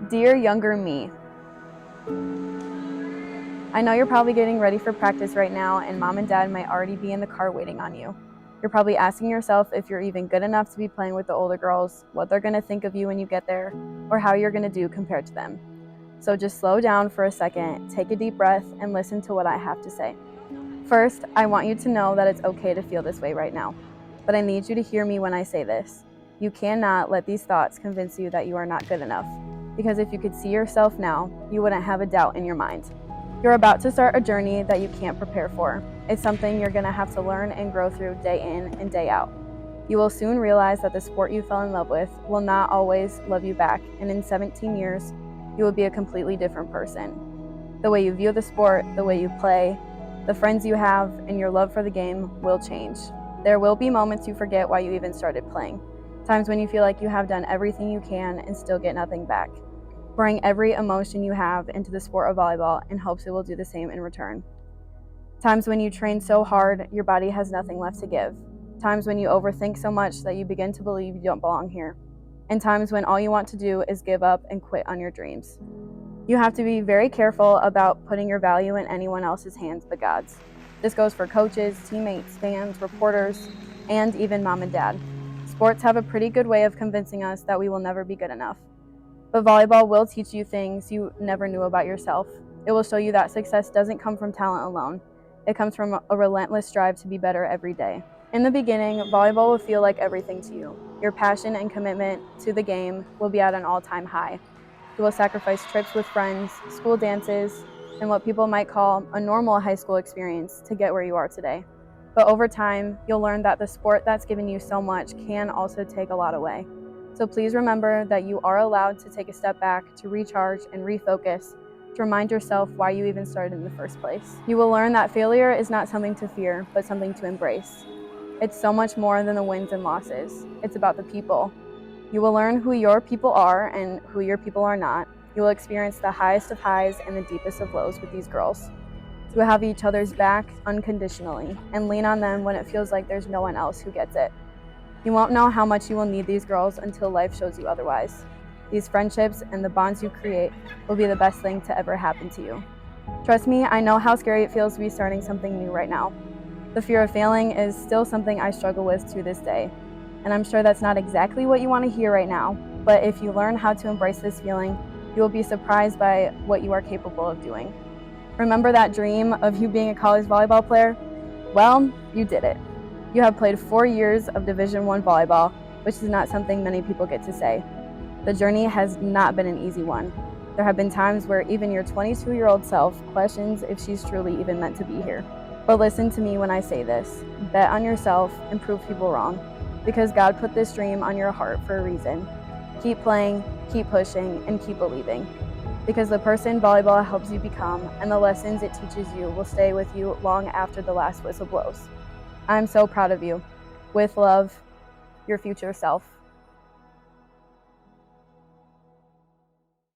Dear younger me, I know you're probably getting ready for practice right now, and mom and dad might already be in the car waiting on you. You're probably asking yourself if you're even good enough to be playing with the older girls, what they're going to think of you when you get there, or how you're going to do compared to them. So just slow down for a second, take a deep breath, and listen to what I have to say. First, I want you to know that it's okay to feel this way right now, but I need you to hear me when I say this. You cannot let these thoughts convince you that you are not good enough, because if you could see yourself now, you wouldn't have a doubt in your mind. You're about to start a journey that you can't prepare for. It's something you're going to have to learn and grow through day in and day out. You will soon realize that the sport you fell in love with will not always love you back, and in 17 years, you will be a completely different person. The way you view the sport, the way you play, the friends you have, and your love for the game will change. There will be moments you forget why you even started playing. Times when you feel like you have done everything you can and still get nothing back. Bring every emotion you have into the sport of volleyball in hopes it will do the same in return. Times when you train so hard, your body has nothing left to give. Times when you overthink so much that you begin to believe you don't belong here. And times when all you want to do is give up and quit on your dreams. You have to be very careful about putting your value in anyone else's hands but God's. This goes for coaches, teammates, fans, reporters, and even mom and dad. Sports have a pretty good way of convincing us that we will never be good enough. But volleyball will teach you things you never knew about yourself. It will show you that success doesn't come from talent alone. It comes from a relentless drive to be better every day. In the beginning, volleyball will feel like everything to you. Your passion and commitment to the game will be at an all-time high. You will sacrifice trips with friends, school dances, and what people might call a normal high school experience to get where you are today. But over time, you'll learn that the sport that's given you so much can also take a lot away. So please remember that you are allowed to take a step back, to recharge and refocus, to remind yourself why you even started in the first place. You will learn that failure is not something to fear, but something to embrace. It's so much more than the wins and losses. It's about the people. You will learn who your people are and who your people are not. You will experience the highest of highs and the deepest of lows with these girls. You will have each other's back unconditionally and lean on them when it feels like there's no one else who gets it. You won't know how much you will need these girls until life shows you otherwise. These friendships and the bonds you create will be the best thing to ever happen to you. Trust me, I know how scary it feels to be starting something new right now. The fear of failing is still something I struggle with to this day. And I'm sure that's not exactly what you want to hear right now, but if you learn how to embrace this feeling, you will be surprised by what you are capable of doing. Remember that dream of you being a college volleyball player? Well, you did it. You have played 4 years of Division I volleyball, which is not something many people get to say. The journey has not been an easy one. There have been times where even your 22-year-old self questions if she's truly even meant to be here. But listen to me when I say this. Bet on yourself and prove people wrong, because God put this dream on your heart for a reason. Keep playing, keep pushing, and keep believing. Because the person volleyball helps you become and the lessons it teaches you will stay with you long after the last whistle blows. I'm so proud of you. With love, your future self.